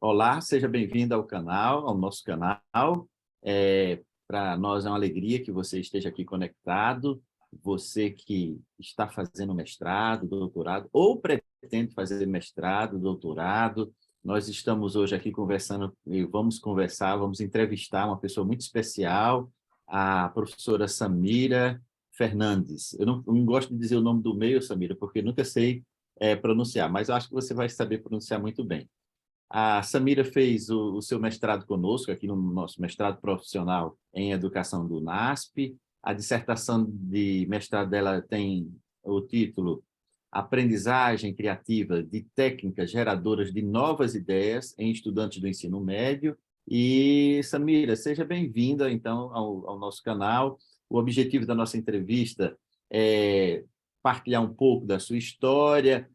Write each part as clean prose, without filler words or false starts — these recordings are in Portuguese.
Olá, seja bem-vindo ao canal, ao nosso canal. Para nós é uma alegria que você esteja aqui conectado, você que está fazendo mestrado, doutorado, ou pretende fazer mestrado, doutorado. Nós estamos hoje aqui conversando e vamos entrevistar uma pessoa muito especial, a professora Samira Fernandes. Eu não gosto de dizer o nome do meio, Samira, porque nunca sei pronunciar, mas eu acho que você vai saber pronunciar muito bem. A Samira fez o seu mestrado conosco, aqui no nosso mestrado profissional em educação do NASP. A dissertação de mestrado dela tem o título Aprendizagem Criativa de Técnicas Geradoras de Novas Ideias em Estudantes do Ensino Médio. E, Samira, seja bem-vinda, então, ao nosso canal. O objetivo da nossa entrevista é partilhar um pouco da sua história,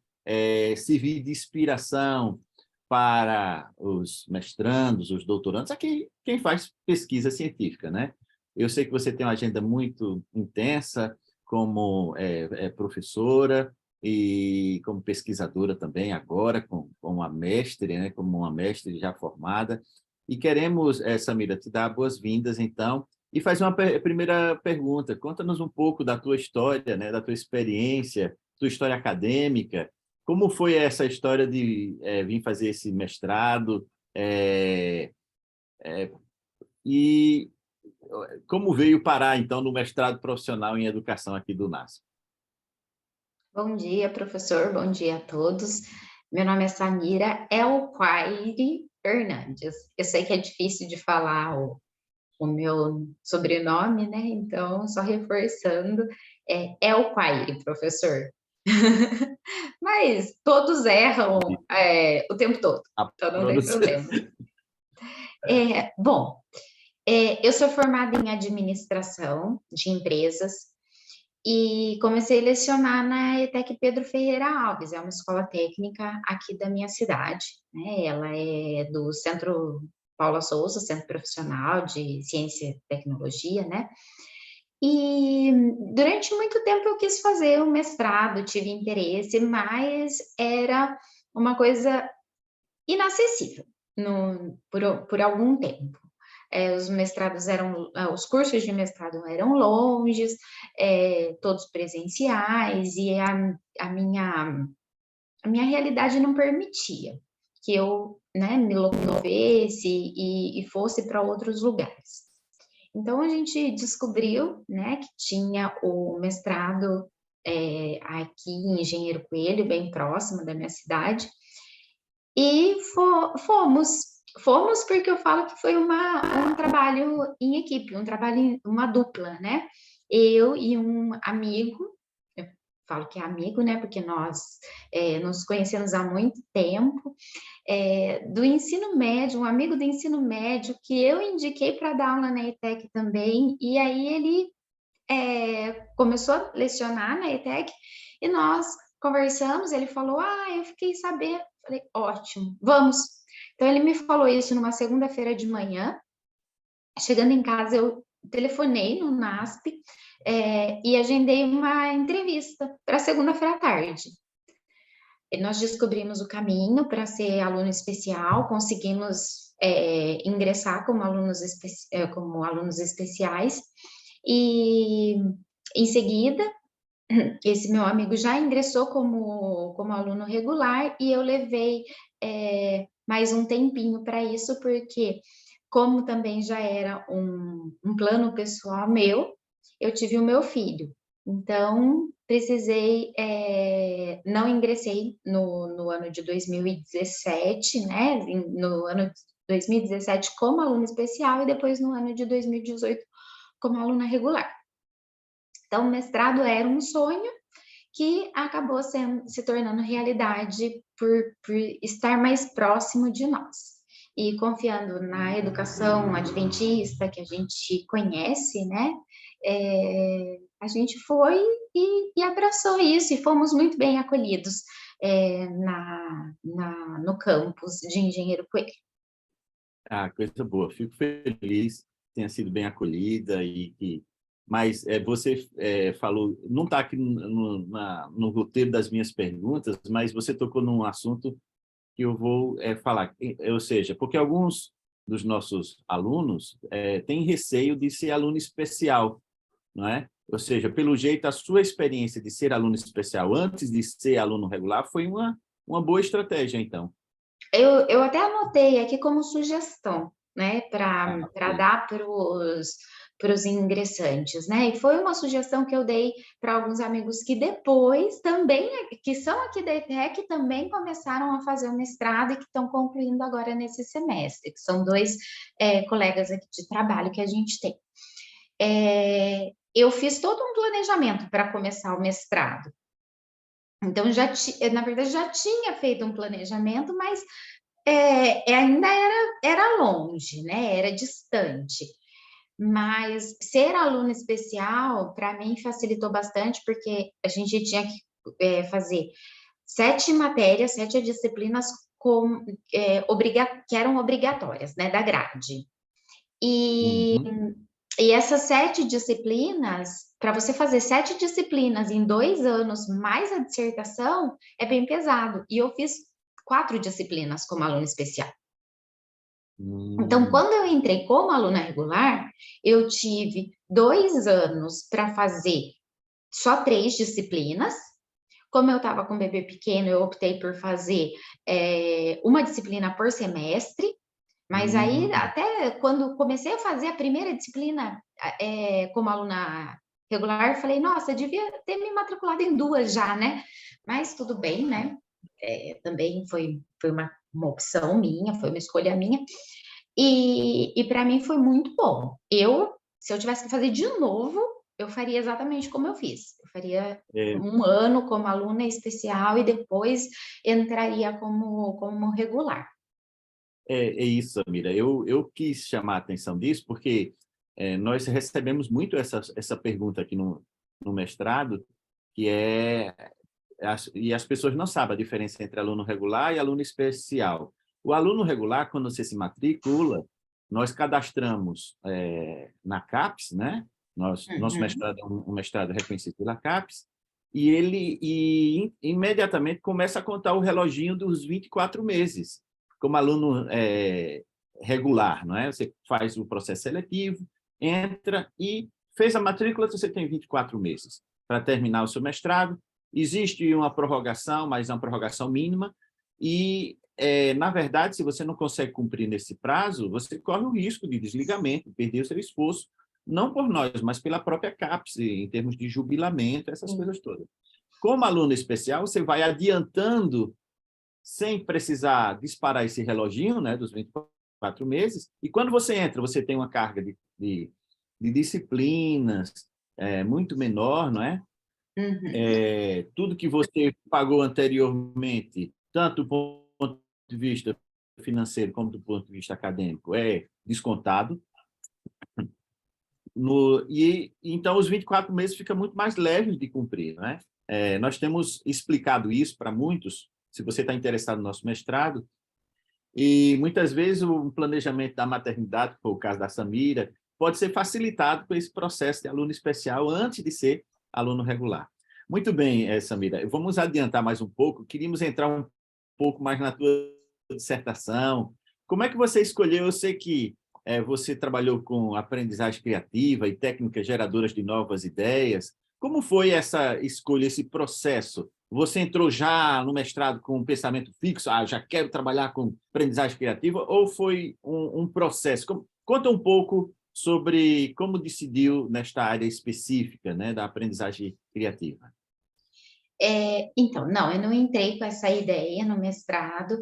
servir de inspiração para os mestrandos, os doutorandos, aqui quem faz pesquisa científica, né? Eu sei que você tem uma agenda muito intensa como professora e como pesquisadora também agora, com uma mestre, né? Como uma mestre já formada. E queremos, Samira, te dar boas-vindas, então, e faz uma primeira pergunta. Conta-nos um pouco da tua história, né? Da tua experiência, tua história acadêmica. Como foi essa história de vir fazer esse mestrado? E como veio parar, então, no mestrado profissional em educação aqui do NASP? Bom dia, professor. Bom dia a todos. Meu nome é Samira Elquaire Fernandes. Eu sei que é difícil de falar o meu sobrenome, né? Então, só reforçando, é Elquaire, professor. Mas todos erram o tempo todo, A então não tem produção. problema. Bom, eu sou formada em administração de empresas e comecei a lecionar na ETEC Pedro Ferreira Alves, é uma escola técnica aqui da minha cidade, né? Ela é do Centro Paula Souza, Centro Profissional de Ciência e Tecnologia, né? E durante muito tempo eu quis fazer o mestrado, tive interesse, mas era uma coisa inacessível por algum tempo. Os cursos de mestrado eram longes, todos presenciais, e a minha realidade não permitia que eu, né, me locomovesse e fosse para outros lugares. Então, a gente descobriu, né, que tinha o mestrado aqui em Engenheiro Coelho, bem próximo da minha cidade, e fomos porque eu falo que foi um trabalho em equipe, uma dupla, né? Eu e um amigo, eu falo que é amigo, né? Porque nós nos conhecemos há muito tempo, do ensino médio, um amigo do ensino médio que eu indiquei para dar aula na ETEC também, e aí ele começou a lecionar na ETEC e nós conversamos, ele falou, eu fiquei sabendo, falei, ótimo, vamos. Então, ele me falou isso numa segunda-feira de manhã, chegando em casa, eu telefonei no NASP e agendei uma entrevista para segunda-feira à tarde. E nós descobrimos o caminho para ser aluno especial, conseguimos ingressar como como alunos especiais, e em seguida, esse meu amigo já ingressou como aluno regular e eu levei mais um tempinho para isso, porque como também já era um plano pessoal meu, eu tive o meu filho. Então, precisei, não ingressei no ano de 2017, né? No ano de 2017 como aluna especial e depois no ano de 2018 como aluna regular. Então, o mestrado era um sonho que acabou se tornando realidade por estar mais próximo de nós. E confiando na educação adventista que a gente conhece, né? A gente foi e abraçou isso e fomos muito bem acolhidos no campus de Engenheiro Coelho. Ah, coisa boa. Fico feliz que tenha sido bem acolhida mas você falou, não está aqui no roteiro das minhas perguntas, mas você tocou num assunto que eu vou falar. Ou seja, porque alguns dos nossos alunos têm receio de ser aluno especial, não é? Ou seja, pelo jeito, a sua experiência de ser aluno especial antes de ser aluno regular foi uma boa estratégia, então. Eu até anotei aqui como sugestão, né, para Ok. dar para os ingressantes, né? E foi uma sugestão que eu dei para alguns amigos que depois também, que são aqui da ETEC, também começaram a fazer o mestrado e que estão concluindo agora nesse semestre, que são dois colegas aqui de trabalho que a gente tem. Eu fiz todo um planejamento para começar o mestrado. Então, na verdade, já tinha feito um planejamento, mas ainda era longe, né? Era distante. Mas ser aluno especial, para mim, facilitou bastante, porque a gente tinha que fazer 7 matérias, 7 disciplinas que eram obrigatórias, né, da grade. Uhum. E essas 7 disciplinas, para você fazer 7 disciplinas em 2 anos, mais a dissertação, é bem pesado. E eu fiz 4 disciplinas como aluna especial. Então, Hum. quando eu entrei como aluna regular, eu tive 2 anos para fazer só 3 disciplinas. Como eu estava com um bebê pequeno, eu optei por fazer uma disciplina por semestre. Mas aí, Hum. até quando comecei a fazer a primeira disciplina como aluna regular, eu falei, nossa, eu devia ter me matriculado em 2 já, né? Mas tudo bem, né? Também foi uma opção minha, foi uma escolha minha. E para mim foi muito bom. Se eu tivesse que fazer de novo, eu faria exatamente como eu fiz. Eu faria É, 1 ano como aluna especial e depois entraria como regular. é isso, Samira. Eu quis chamar a atenção disso porque nós recebemos muito essa pergunta aqui no mestrado, que e as pessoas não sabem a diferença entre aluno regular e aluno especial. O aluno regular, quando você se matricula, nós cadastramos na CAPES, né? Nosso Uhum. mestrado é um mestrado reconhecido pela CAPES, e imediatamente começa a contar o reloginho dos 24 meses, como aluno regular, não é? Você faz o processo seletivo, entra e fez a matrícula, você tem 24 meses para terminar o seu mestrado. Existe uma prorrogação, mas é uma prorrogação mínima, e, na verdade, se você não consegue cumprir nesse prazo, você corre o risco de desligamento, perder o seu esforço, não por nós, mas pela própria CAPES, em termos de jubilamento, essas Sim. coisas todas. Como aluno especial, você vai adiantando sem precisar disparar esse reloginho, né, dos 24 meses, e quando você entra, você tem uma carga de disciplinas muito menor, não é? Uhum. Tudo que você pagou anteriormente, tanto do ponto de vista financeiro como do ponto de vista acadêmico, é descontado. Então, os 24 meses fica muito mais leves de cumprir, né? Nós temos explicado isso para muitos, se você está interessado no nosso mestrado, e muitas vezes o planejamento da maternidade, que foi o caso da Samira, pode ser facilitado por esse processo de aluno especial antes de ser aluno regular. Muito bem, Samira, vamos adiantar mais um pouco. Queríamos entrar um pouco mais na tua dissertação. Como é que você escolheu? Eu sei que você trabalhou com aprendizagem criativa e técnicas geradoras de novas ideias. Como foi essa escolha, esse processo? Você entrou já no mestrado com um pensamento fixo, já quero trabalhar com aprendizagem criativa, ou foi um processo? Conta um pouco sobre como decidiu nesta área específica, né, da aprendizagem criativa. Então, não, eu não entrei com essa ideia no mestrado.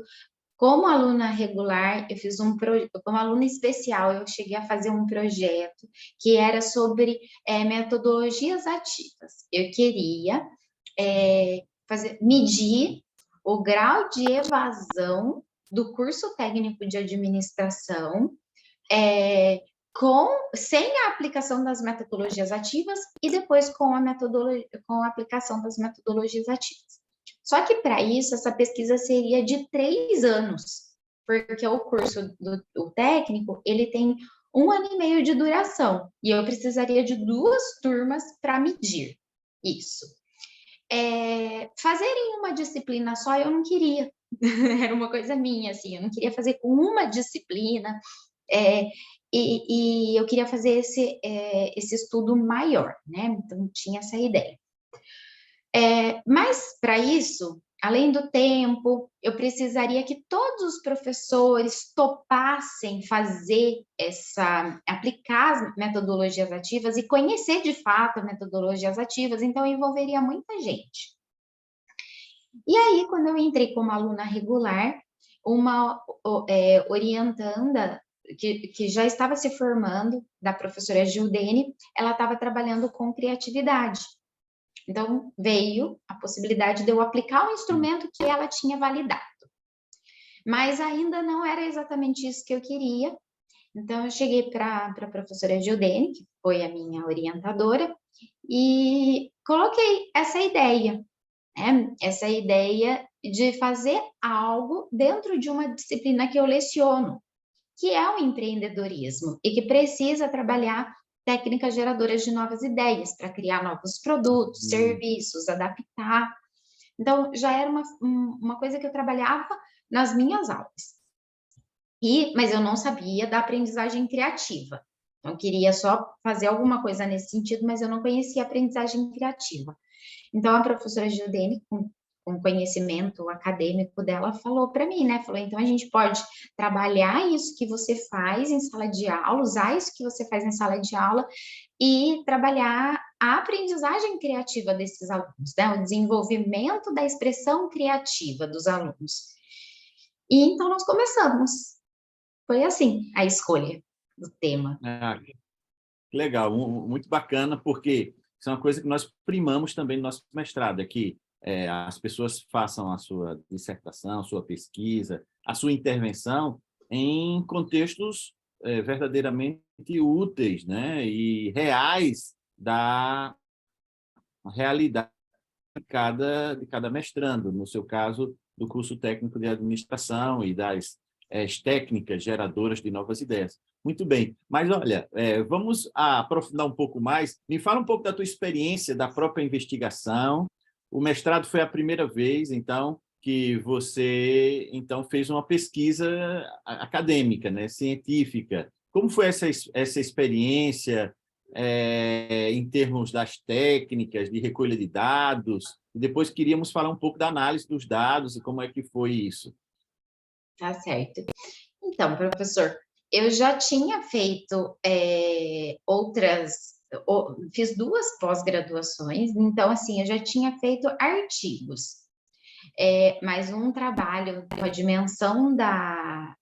Como aluna regular, como aluna especial, eu cheguei a fazer um projeto que era sobre metodologias ativas. Eu queria medir o grau de evasão do curso técnico de administração sem a aplicação das metodologias ativas e depois com a aplicação das metodologias ativas. Só que, para isso, essa pesquisa seria de 3 anos, porque o curso do técnico, ele tem 1 ano e meio de duração, e eu precisaria de 2 turmas para medir isso. Fazer em uma disciplina só eu não queria, Era uma coisa minha, assim, eu não queria fazer com uma disciplina, eh, e eu queria fazer esse estudo maior, né, então tinha essa ideia. Mas para isso, além do tempo, eu precisaria que todos os professores topassem fazer aplicar as metodologias ativas e conhecer de fato as metodologias ativas, então envolveria muita gente. E aí, quando eu entrei como aluna regular, uma orientanda que já estava se formando, da professora Gildene, ela estava trabalhando com criatividade. Então, veio a possibilidade de eu aplicar o instrumento que ela tinha validado. Mas ainda não era exatamente isso que eu queria. Então, eu cheguei para a professora Gildene, que foi a minha orientadora, e coloquei essa ideia, né? Essa ideia de fazer algo dentro de uma disciplina que eu leciono, que é o empreendedorismo e que precisa trabalhar técnicas geradoras de novas ideias para criar novos produtos, serviços, adaptar. Então, já era uma coisa que eu trabalhava nas minhas aulas. Mas eu não sabia da aprendizagem criativa. Então, eu queria só fazer alguma coisa nesse sentido, mas eu não conhecia a aprendizagem criativa. Então, a professora Gildene, com conhecimento acadêmico dela, falou para mim, né? Falou, então a gente pode trabalhar isso que você faz em sala de aula, usar isso que você faz em sala de aula e trabalhar a aprendizagem criativa desses alunos, né? O desenvolvimento da expressão criativa dos alunos. E então nós começamos. Foi assim a escolha do tema. Que legal, muito bacana, porque isso é uma coisa que nós primamos também no nosso mestrado, é que as pessoas façam a sua dissertação, a sua pesquisa, a sua intervenção em contextos verdadeiramente úteis, né, e reais da realidade de cada mestrando, no seu caso, do curso técnico de administração e das técnicas geradoras de novas ideias. Muito bem, mas olha, vamos aprofundar um pouco mais. Me fala um pouco da tua experiência da própria investigação. O mestrado foi a primeira vez, então, que você fez uma pesquisa acadêmica, né, científica. Como foi essa experiência? Em termos das técnicas de recolha de dados, e depois queríamos falar um pouco da análise dos dados e como é que foi isso. Tá certo. Então, professor, eu já tinha feito fiz 2 pós-graduações, então, assim, eu já tinha feito artigos, mas um trabalho com a dimensão da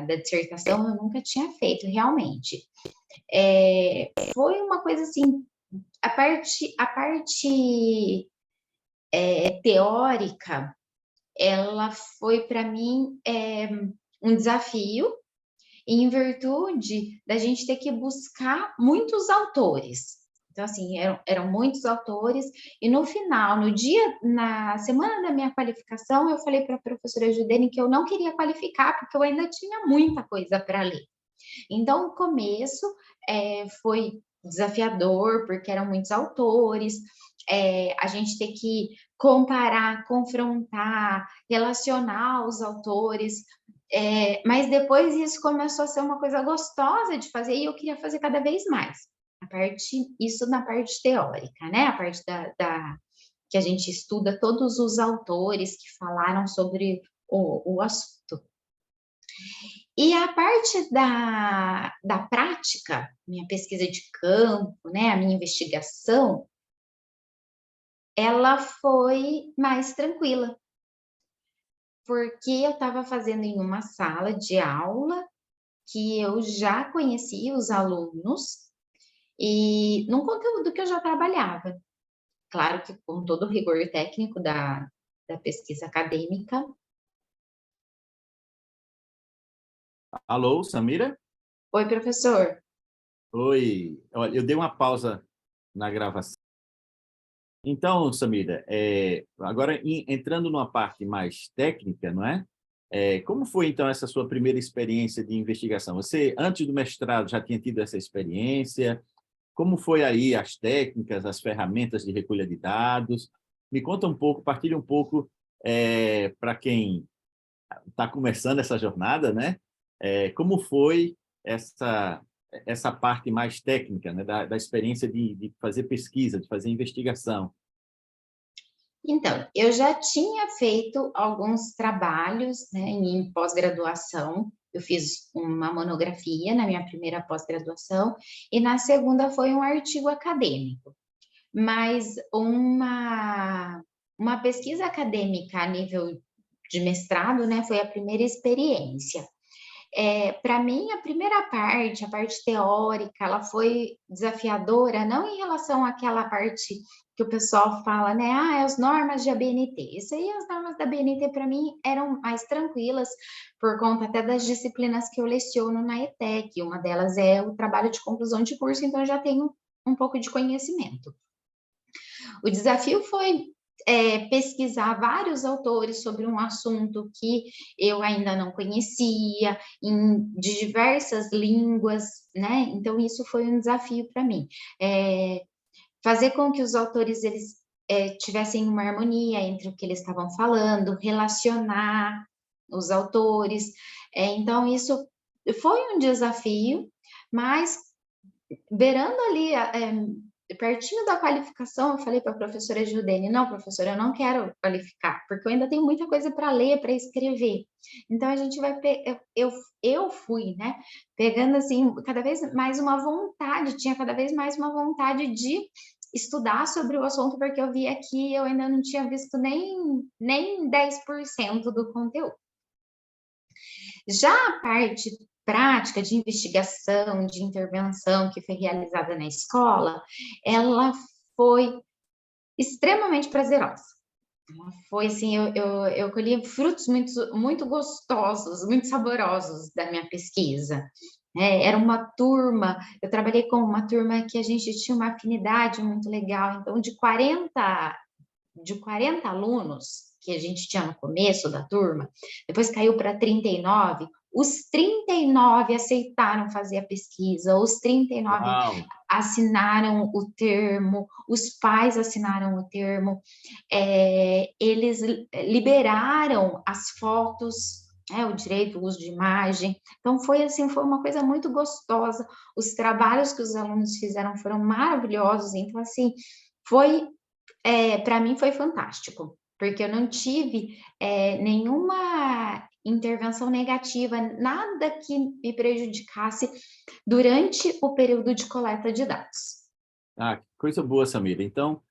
dissertação eu nunca tinha feito, realmente. Foi uma coisa assim, a parte teórica, ela foi para mim um desafio, em virtude da gente ter que buscar muitos autores. Então, assim, eram muitos autores, e no final, na semana da minha qualificação, eu falei para a professora Judene que eu não queria qualificar, porque eu ainda tinha muita coisa para ler. Então, o começo foi desafiador, porque eram muitos autores, a gente ter que comparar, confrontar, relacionar os autores, mas depois isso começou a ser uma coisa gostosa de fazer e eu queria fazer cada vez mais. Isso na parte teórica, né? A parte que a gente estuda todos os autores que falaram sobre o assunto. E a parte da prática, minha pesquisa de campo, né, a minha investigação, ela foi mais tranquila, porque eu estava fazendo em uma sala de aula que eu já conhecia os alunos e num conteúdo que eu já trabalhava. Claro que com todo o rigor técnico da pesquisa acadêmica. Alô, Samira? Oi, professor. Oi. Olha, eu dei uma pausa na gravação. Então, Samira, agora entrando numa parte mais técnica, não é? Como foi, então, essa sua primeira experiência de investigação? Você, antes do mestrado, já tinha tido essa experiência? Como foi aí as técnicas, as ferramentas de recolha de dados? Me conta um pouco, partilha um pouco para quem está começando essa jornada, né? Como foi essa parte mais técnica, né, da experiência de fazer pesquisa, de fazer investigação? Então, eu já tinha feito alguns trabalhos, né, em pós-graduação. Eu fiz uma monografia na minha primeira pós-graduação e na segunda foi um artigo acadêmico. Mas uma pesquisa acadêmica a nível de mestrado, né, foi a primeira experiência. Para mim, a primeira parte, a parte teórica, ela foi desafiadora, não em relação àquela parte que o pessoal fala, né? As normas de ABNT. Isso aí, as normas da ABNT, para mim, eram mais tranquilas, por conta até das disciplinas que eu leciono na ETEC. Uma delas é o trabalho de conclusão de curso, então eu já tenho um pouco de conhecimento. O desafio foi pesquisar vários autores sobre um assunto que eu ainda não conhecia, de diversas línguas, né? Então, isso foi um desafio para mim. Fazer com que os autores eles tivessem uma harmonia entre o que eles estavam falando, relacionar os autores. Então, isso foi um desafio, mas beirando ali pertinho da qualificação, eu falei para a professora Judene, não, professora, eu não quero qualificar, porque eu ainda tenho muita coisa para ler, para escrever. Então, a gente vai... Eu fui, né, pegando, assim, cada vez mais uma vontade, tinha cada vez mais uma vontade de estudar sobre o assunto, porque eu via que eu ainda não tinha visto nem 10% do conteúdo. Já a parte prática de investigação, de intervenção que foi realizada na escola, ela foi extremamente prazerosa. Foi assim, eu colhi frutos muito gostosos, muito saborosos da minha pesquisa. Era uma turma, eu trabalhei com uma turma que a gente tinha uma afinidade muito legal, então de 40 alunos que a gente tinha no começo da turma, depois caiu para 39, os 39 aceitaram fazer a pesquisa, os 39 Uau! assinaram o termo, os pais assinaram o termo, eles liberaram as fotos, o direito ao uso de imagem. Então, foi assim, foi uma coisa muito gostosa. Os trabalhos que os alunos fizeram foram maravilhosos. Então, assim, para mim foi fantástico, porque eu não tive nenhuma intervenção negativa, nada que me prejudicasse durante o período de coleta de dados. Que coisa boa, Samira. Então,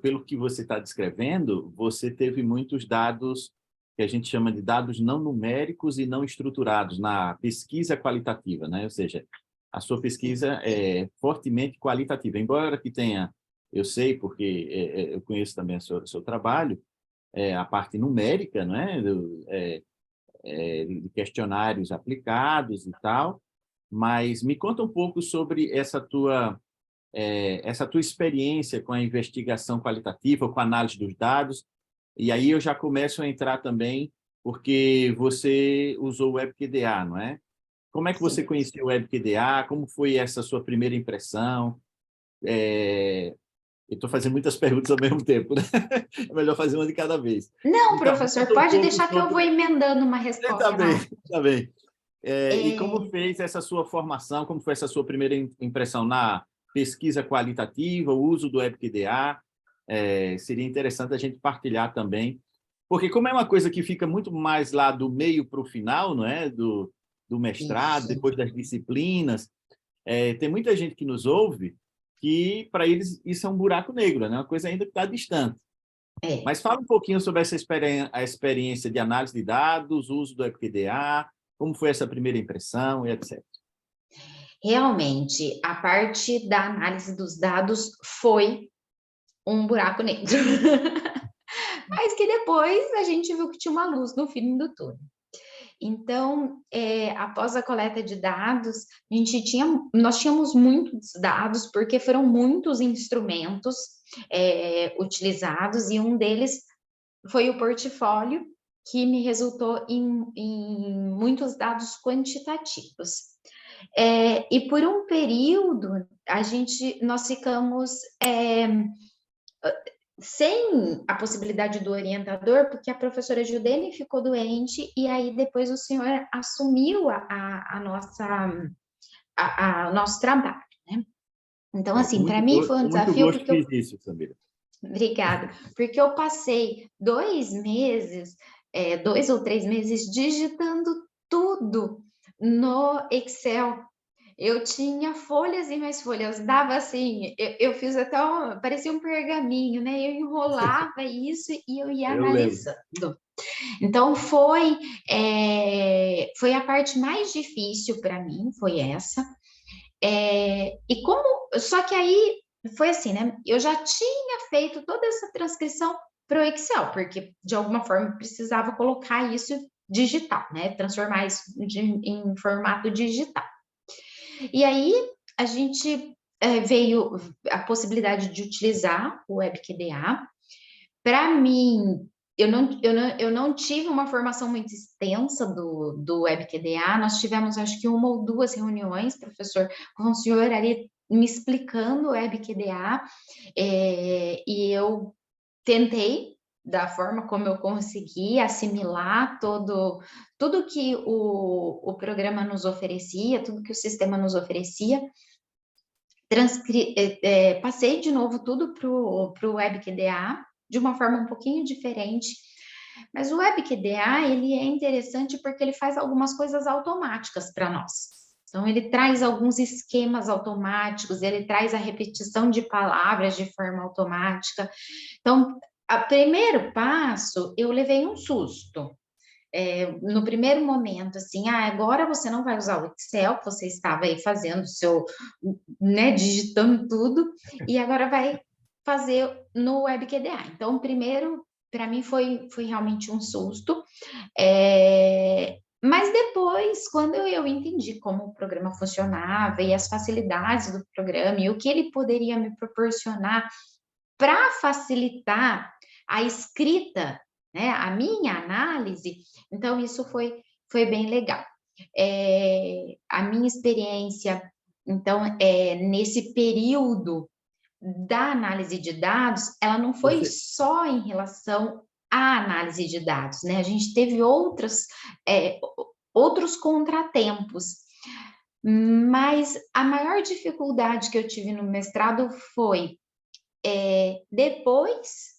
pelo que você está descrevendo, você teve muitos dados que a gente chama de dados não numéricos e não estruturados na pesquisa qualitativa, né? Ou seja, a sua pesquisa é fortemente qualitativa, embora que tenha, eu sei, porque eu conheço também o seu trabalho, a parte numérica, né? De questionários aplicados e tal, mas me conta um pouco sobre essa tua experiência com a investigação qualitativa, com a análise dos dados, e aí eu já começo a entrar também, porque você usou o WebQDA, não é? Como é que você Sim. conheceu o WebQDA? Como foi essa sua primeira impressão? Eu estou fazendo muitas perguntas ao mesmo tempo, né? É melhor fazer uma de cada vez. Não, Então, me professor, conta um pode pouco deixar que eu vou sobre... emendando uma Está resposta bem, na... está bem. E como fez essa sua formação, como foi essa sua primeira impressão na pesquisa qualitativa, o uso do WebQDA? Seria interessante a gente partilhar também, porque como é uma coisa que fica muito mais lá do meio para o final, não é? Do mestrado, Isso. depois das disciplinas, tem muita gente que nos ouve que, para eles, isso é um buraco negro, né? Uma coisa ainda que está distante. Mas fala um pouquinho sobre a experiência de análise de dados, uso do WebQDA, como foi essa primeira impressão e etc. Realmente, a parte da análise dos dados foi um buraco negro. Mas que depois a gente viu que tinha uma luz no fim do túnel. Então, após a coleta de dados, nós tínhamos muitos dados, porque foram muitos instrumentos utilizados, e um deles foi o portfólio, que me resultou em muitos dados quantitativos. E por um período, nós ficamos sem a possibilidade do orientador, porque a professora Judene ficou doente e aí depois o senhor assumiu o nosso trabalho, né? Então, assim, para mim foi um Com muito desafio gosto porque eu... fiz isso, Samira. Obrigada. Porque eu passei 2 meses, 2 ou 3 meses digitando tudo no Excel. Eu tinha folhas e mais folhas, dava assim, eu fiz até, parecia um pergaminho, né? Eu enrolava isso e eu ia Eu lembro. analisando. Então, foi a parte mais difícil para mim, foi essa. Só que aí foi assim, né? Eu já tinha feito toda essa transcrição para o Excel, porque de alguma forma eu precisava colocar isso digital, né? Transformar isso em formato digital. E aí a gente veio a possibilidade de utilizar o WebQDA. Para mim, eu não tive uma formação muito extensa do WebQDA, nós tivemos acho que 1 ou 2 reuniões, professor, com o senhor ali me explicando o WebQDA, e eu tentei, da forma como eu consegui, assimilar tudo que o programa nos oferecia, tudo que o sistema nos oferecia, passei de novo tudo para o WebQDA, de uma forma um pouquinho diferente, mas o WebQDA, ele é interessante porque ele faz algumas coisas automáticas para nós. Então, ele traz alguns esquemas automáticos, ele traz a repetição de palavras de forma automática. Então, o primeiro passo, eu levei um susto. No primeiro momento, assim, agora você não vai usar o Excel, que você estava aí fazendo o seu, né, digitando tudo, e agora vai fazer no WebQDA. Então, primeiro, para mim, foi realmente um susto, mas depois, quando eu entendi como o programa funcionava e as facilidades do programa e o que ele poderia me proporcionar para facilitar a escrita, né, a minha análise, então isso foi bem legal. A minha experiência, então, nesse período da análise de dados, ela não foi Você, só em relação à análise de dados, né? A gente teve outros contratempos, mas a maior dificuldade que eu tive no mestrado foi depois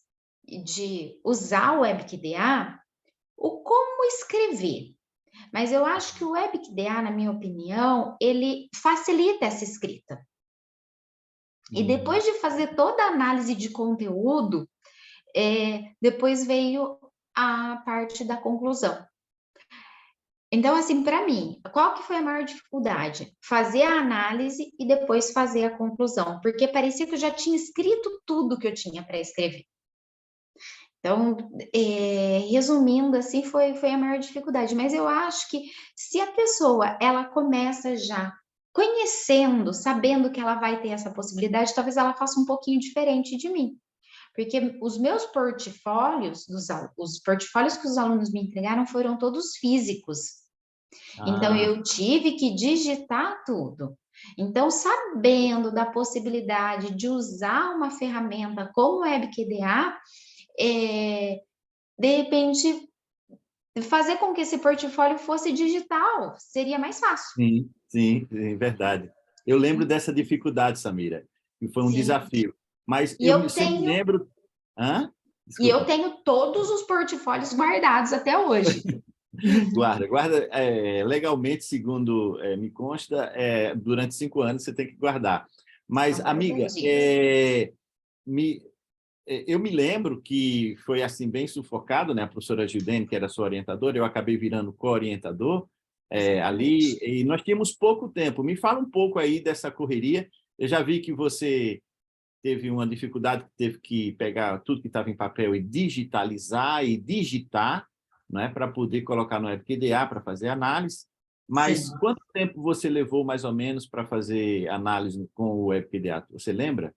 de usar o WebQDA, o como escrever. Mas eu acho que o WebQDA, na minha opinião, ele facilita essa escrita. E depois de fazer toda a análise de conteúdo, depois veio a parte da conclusão. Então, assim, para mim, qual que foi a maior dificuldade? Fazer a análise e depois fazer a conclusão, porque parecia que eu já tinha escrito tudo que eu tinha para escrever. Então, resumindo, assim, foi a maior dificuldade. Mas eu acho que se a pessoa, ela começa já conhecendo, sabendo que ela vai ter essa possibilidade, talvez ela faça um pouquinho diferente de mim. Porque os meus portfólios, os portfólios que os alunos me entregaram foram todos físicos. Então, eu tive que digitar tudo. Então, sabendo da possibilidade de usar uma ferramenta como o WebQDA, de repente, fazer com que esse portfólio fosse digital seria mais fácil. sim, é verdade. Eu lembro dessa dificuldade, Samira, que foi um Sim. desafio. Mas E sempre lembro... Hã? E eu Desculpa. tenho todos os portfólios guardados até hoje. Guarda. Legalmente, segundo me consta, durante 5 anos você tem que guardar. Mas, São amiga, guardadinhos. eu me lembro que foi assim bem sufocado, né? A professora Gildene, que era sua orientadora, eu acabei virando co-orientador ali, Exatamente. e nós tínhamos pouco tempo. Me fala um pouco aí dessa correria. Eu já vi que você teve uma dificuldade, teve que pegar tudo que estava em papel e digitalizar e digitar, né, para poder colocar no WebQDA para fazer análise. Sim. Mas quanto tempo você levou, mais ou menos, para fazer análise com o WebQDA? Você lembra?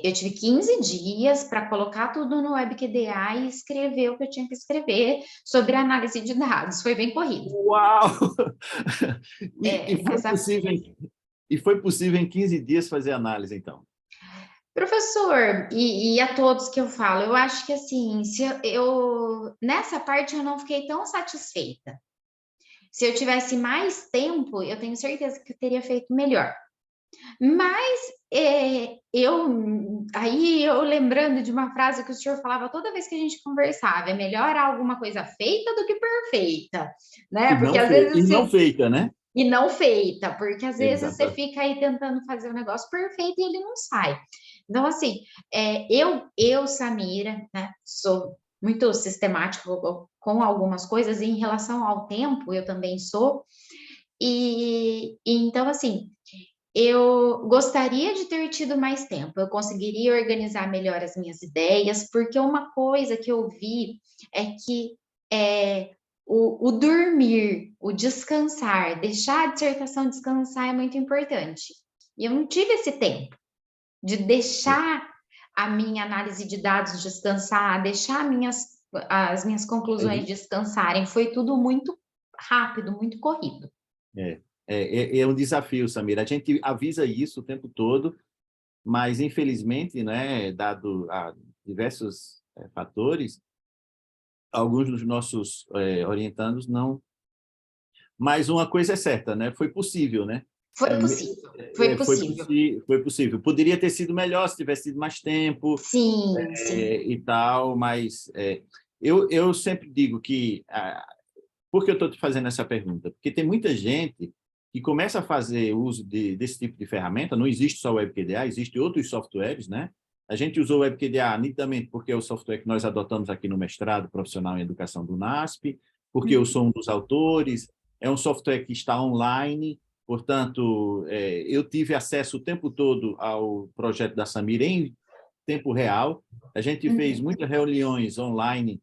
Eu tive 15 dias para colocar tudo no WebQDA e escrever o que eu tinha que escrever sobre análise de dados. Foi bem corrido. Uau! E Essa foi possível em 15 dias fazer análise, então? Professor, e a todos que eu falo, eu acho que assim, se nessa parte eu não fiquei tão satisfeita. Se eu tivesse mais tempo, eu tenho certeza que eu teria feito melhor. Mas aí eu lembrando de uma frase que o senhor falava toda vez que a gente conversava, é melhor alguma coisa feita do que perfeita, né? Porque às E vezes não feita, né? e não feita, porque às vezes você Exato. fica aí tentando fazer o negócio perfeito e ele não sai. Então, assim, Samira, né, sou muito sistemática com algumas coisas, e em relação ao tempo, eu também sou, então, assim, eu gostaria de ter tido mais tempo, eu conseguiria organizar melhor as minhas ideias, porque uma coisa que eu vi é que o dormir, o descansar, deixar a dissertação descansar é muito importante. E eu não tive esse tempo de deixar a minha análise de dados descansar, deixar as minhas conclusões Uhum. descansarem. Foi tudo muito rápido, muito corrido. É um desafio, Samira. A gente avisa isso o tempo todo, mas infelizmente, né, dado a diversos fatores, alguns dos nossos orientandos não. Mas uma coisa é certa, né? Foi possível, né? Foi possível, foi possível. Foi possível. Poderia ter sido melhor se tivesse tido mais tempo Sim, sim. e tal, mas eu sempre digo que por que eu estou te fazendo essa pergunta? Porque tem muita gente que começa a fazer uso desse tipo de ferramenta, não existe só o WebQDA, existem outros softwares, né? A gente usou o WebQDA nitidamente porque é o software que nós adotamos aqui no mestrado profissional em educação do NASP, porque eu sou um dos autores, é um software que está online, portanto, eu tive acesso o tempo todo ao projeto da Samira em tempo real. A gente fez muitas reuniões online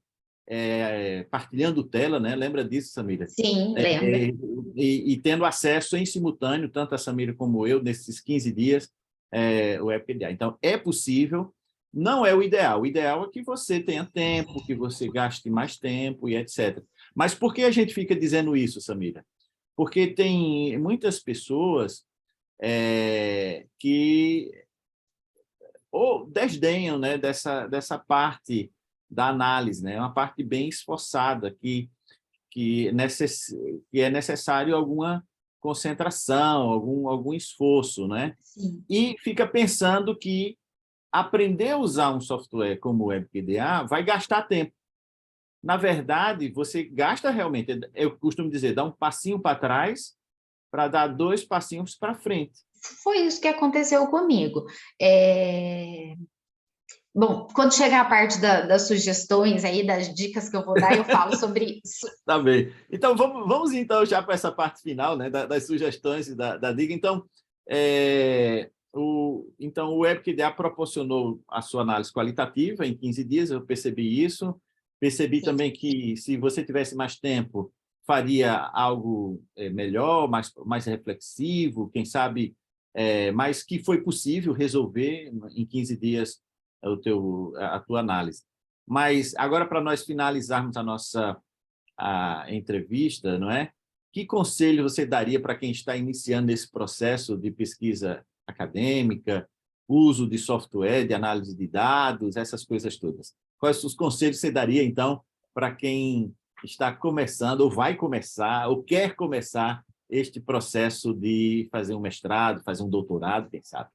partilhando tela, né? Lembra disso, Samira? Sim, lembra. E tendo acesso em simultâneo, tanto a Samira como eu, nesses 15 dias, o WebPDA. Então, é possível, não é o ideal. O ideal é que você tenha tempo, que você gaste mais tempo e etc. Mas por que a gente fica dizendo isso, Samira? Porque tem muitas pessoas que ou desdenham, né, dessa parte da análise, né? Uma parte bem esforçada que é necessário alguma concentração, algum esforço, né? Sim. E fica pensando que aprender a usar um software como o WebPDA vai gastar tempo. Na verdade, você gasta realmente, eu costumo dizer, dá um passinho para trás para dar 2 passinhos para frente. Foi isso que aconteceu comigo. Bom, quando chegar a parte das sugestões aí, das dicas que eu vou dar, eu falo sobre isso. Tá bem. Então, vamos então já para essa parte final, né, das sugestões e da dica. Então, o WebQDA proporcionou a sua análise qualitativa em 15 dias, eu percebi isso. Percebi Sim. também que, se você tivesse mais tempo, faria algo melhor, mais reflexivo, quem sabe, mas que foi possível resolver em 15 dias a tua análise. Mas agora, para nós finalizarmos a entrevista, não é? Que conselho você daria para quem está iniciando esse processo de pesquisa acadêmica, uso de software, de análise de dados, essas coisas todas? Quais os conselhos você daria, então, para quem está começando, ou vai começar, ou quer começar este processo de fazer um mestrado, fazer um doutorado, quem sabe?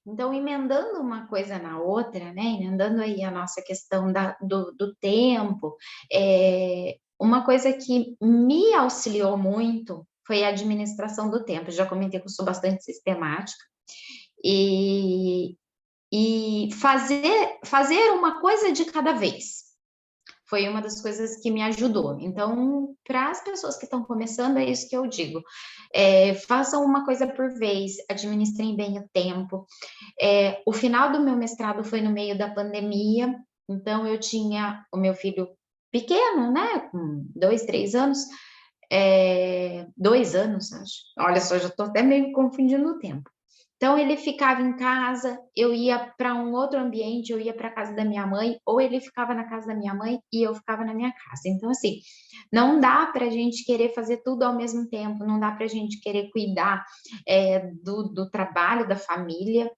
Então, emendando uma coisa na outra, né? Emendando aí a nossa questão do tempo, uma coisa que me auxiliou muito foi a administração do tempo. Eu já comentei que eu sou bastante sistemática, e fazer uma coisa de cada vez foi uma das coisas que me ajudou. Então, para as pessoas que estão começando, é isso que eu digo. Façam uma coisa por vez, administrem bem o tempo. O final do meu mestrado foi no meio da pandemia, então eu tinha o meu filho pequeno, né, com 2, 3 anos, 2 anos, acho. Olha só, já estou até meio confundindo o tempo. Então, ele ficava em casa, eu ia para um outro ambiente, eu ia para a casa da minha mãe, ou ele ficava na casa da minha mãe e eu ficava na minha casa. Então, assim, não dá para a gente querer fazer tudo ao mesmo tempo, não dá para a gente querer cuidar do trabalho, da família,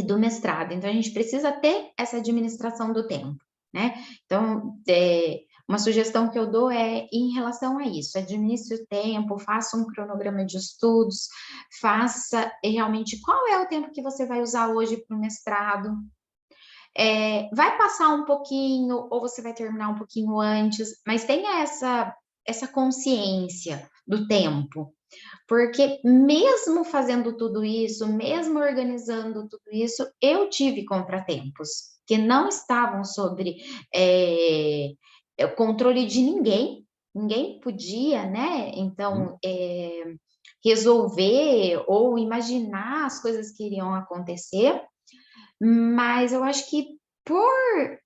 e do mestrado. Então, a gente precisa ter essa administração do tempo, né? Então, uma sugestão que eu dou é em relação a isso: administre o tempo, faça um cronograma de estudos, faça realmente qual é o tempo que você vai usar hoje para o mestrado. Vai passar um pouquinho, ou você vai terminar um pouquinho antes, mas tenha essa consciência do tempo. Porque mesmo fazendo tudo isso, mesmo organizando tudo isso, eu tive contratempos que não estavam sobre o controle de ninguém podia, né? Então, resolver ou imaginar as coisas que iriam acontecer, mas eu acho que por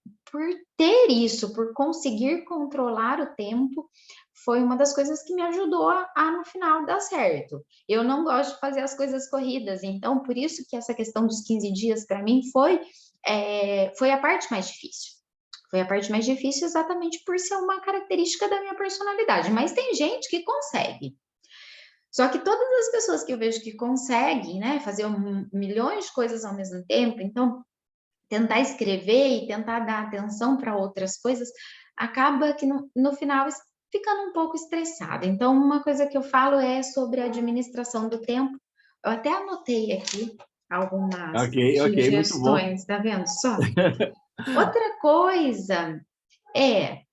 ter isso, por conseguir controlar o tempo, foi uma das coisas que me ajudou a no final dar certo. Eu não gosto de fazer as coisas corridas, então por isso que essa questão dos 15 dias para mim foi a parte mais difícil. Foi a parte mais difícil exatamente por ser uma característica da minha personalidade, mas tem gente que consegue. Só que todas as pessoas que eu vejo que conseguem, né, fazer milhões de coisas ao mesmo tempo, então tentar escrever e tentar dar atenção para outras coisas, acaba que no final ficando um pouco estressada. Então, uma coisa que eu falo é sobre a administração do tempo. Eu até anotei aqui algumas Ok, muito bom. sugestões, tá vendo só? Outra coisa é,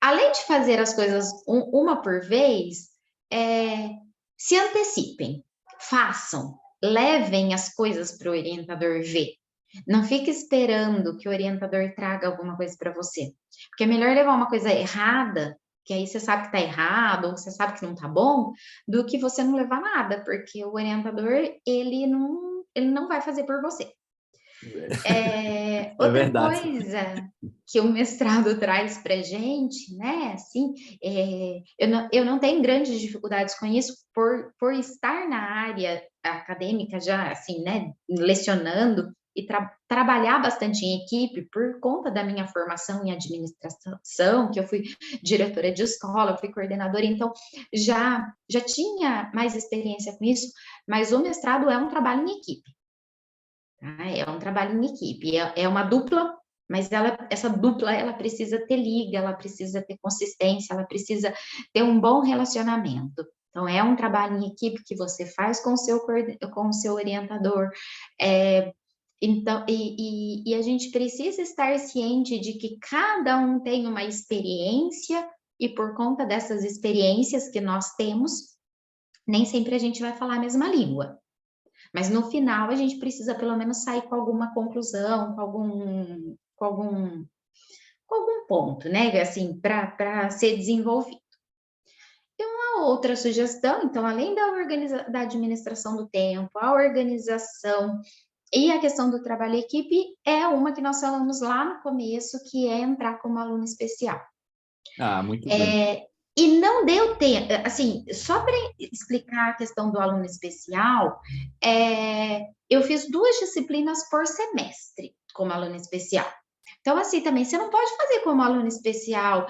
além de fazer as coisas uma por vez, se antecipem, façam, levem as coisas para o orientador ver. Não fique esperando que o orientador traga alguma coisa para você. Porque é melhor levar uma coisa errada, que aí você sabe que está errado, ou você sabe que não está bom, do que você não levar nada, porque o orientador, ele não vai fazer por você. É Outra verdade. coisa que o mestrado traz para gente, né? Assim, eu não tenho grandes dificuldades com isso por estar na área acadêmica já, assim, né? Lecionando e trabalhar bastante em equipe por conta da minha formação em administração, que eu fui diretora de escola, fui coordenadora, então já tinha mais experiência com isso, mas o mestrado é um trabalho em equipe. É um trabalho em equipe, é uma dupla, mas essa dupla ela precisa ter liga, ela precisa ter consistência, ela precisa ter um bom relacionamento. Então, é um trabalho em equipe que você faz com o seu orientador. Então, e a gente precisa estar ciente de que cada um tem uma experiência, e por conta dessas experiências que nós temos, nem sempre a gente vai falar a mesma língua. Mas no final a gente precisa pelo menos sair com alguma conclusão, com algum ponto, né? Assim, para ser desenvolvido. E uma outra sugestão, então, além da administração do tempo, a organização e a questão do trabalho em equipe, é uma que nós falamos lá no começo, que é entrar como aluno especial. Muito bem. E não deu tempo, assim, só para explicar a questão do aluno especial, eu fiz 2 disciplinas por semestre como aluno especial. Então, assim, também, você não pode fazer como aluno especial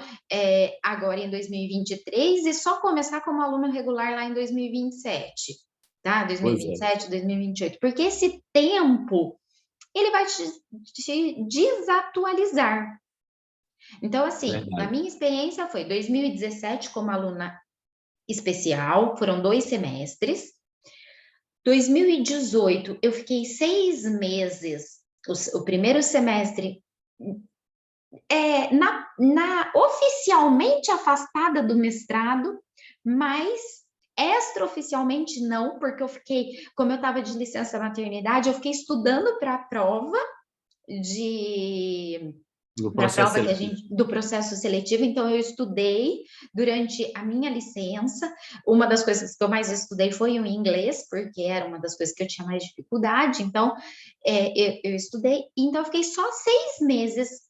agora em 2023 e só começar como aluno regular lá em 2027, tá? 2027, 2028, porque esse tempo, ele vai te desatualizar. Então, assim, na minha experiência foi 2017 como aluna especial, foram 2 semestres. 2018, eu fiquei 6 meses, o primeiro semestre, oficialmente afastada do mestrado, mas extraoficialmente não, porque eu fiquei, como eu estava de licença maternidade, eu fiquei estudando para a prova do processo seletivo, então eu estudei durante a minha licença. Uma das coisas que eu mais estudei foi o inglês, porque era uma das coisas que eu tinha mais dificuldade, então eu estudei, então eu fiquei só 6 meses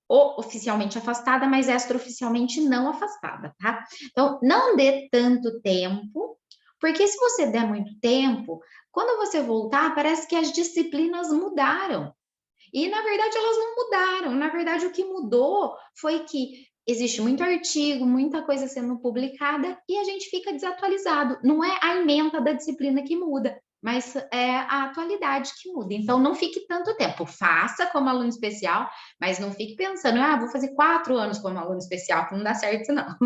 oficialmente afastada, mas extraoficialmente não afastada, tá? Então, não dê tanto tempo, porque se você der muito tempo, quando você voltar, parece que as disciplinas mudaram. E, na verdade, elas não mudaram. Na verdade, o que mudou foi que existe muito artigo, muita coisa sendo publicada e a gente fica desatualizado. Não é a ementa da disciplina que muda, mas é a atualidade que muda. Então, não fique tanto tempo. Faça como aluno especial, mas não fique pensando, vou fazer 4 anos como aluno especial, que não dá certo, não.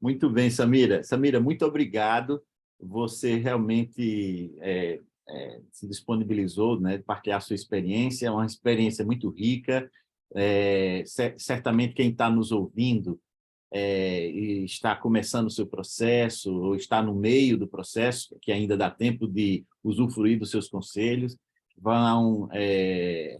Muito bem, Samira. Samira, muito obrigado. Você realmente se disponibilizou, né, de partilhar a sua experiência, é uma experiência muito rica. Certamente quem está nos ouvindo e está começando o seu processo, ou está no meio do processo, que ainda dá tempo de usufruir dos seus conselhos, vão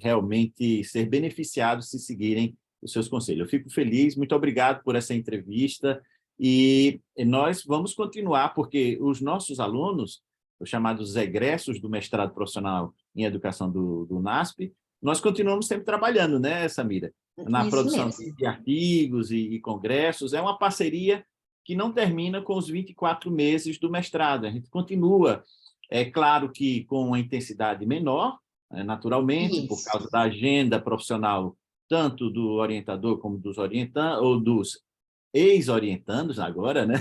realmente ser beneficiados se seguirem os seus conselhos. Eu fico feliz, muito obrigado por essa entrevista, e nós vamos continuar, porque os nossos alunos, os chamados egressos do mestrado profissional em educação do NASP, nós continuamos sempre trabalhando, né, Samira? Na Isso produção mesmo. de artigos e congressos. É uma parceria que não termina com os 24 meses do mestrado. A gente continua, é claro que com uma intensidade menor, naturalmente, por Isso. causa da agenda profissional, tanto do orientador como dos orientandos, ou dos ex-orientandos agora, né?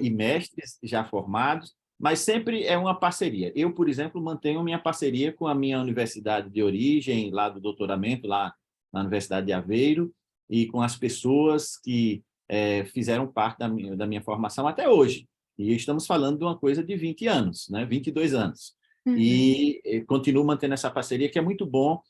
E mestres já formados, mas sempre é uma parceria. Eu, por exemplo, mantenho minha parceria com a minha universidade de origem, lá do doutoramento, lá na Universidade de Aveiro, e com as pessoas que fizeram parte da minha formação até hoje. E estamos falando de uma coisa de 20 anos, né? 22 anos. Uhum. E continuo mantendo essa parceria, que é muito bom,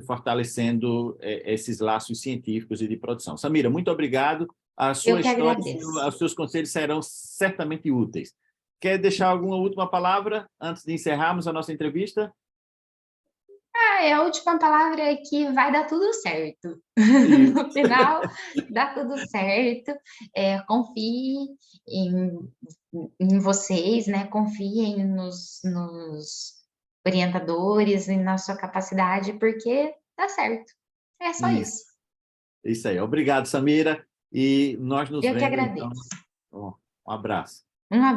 fortalecendo esses laços científicos e de produção. Samira, muito obrigado. A Eu sua que história, agradeço. os seus conselhos serão certamente úteis. Quer deixar alguma última palavra antes de encerrarmos a nossa entrevista? A última palavra é que vai dar tudo certo. Isso. No final, dá tudo certo. Confie em vocês, né? Confiem nos orientadores e na sua capacidade, porque dá certo. É só Isso. isso. Isso aí. Obrigado, Samira. E nós nos Eu que vemos, então. agradeço. Um abraço. Um abraço.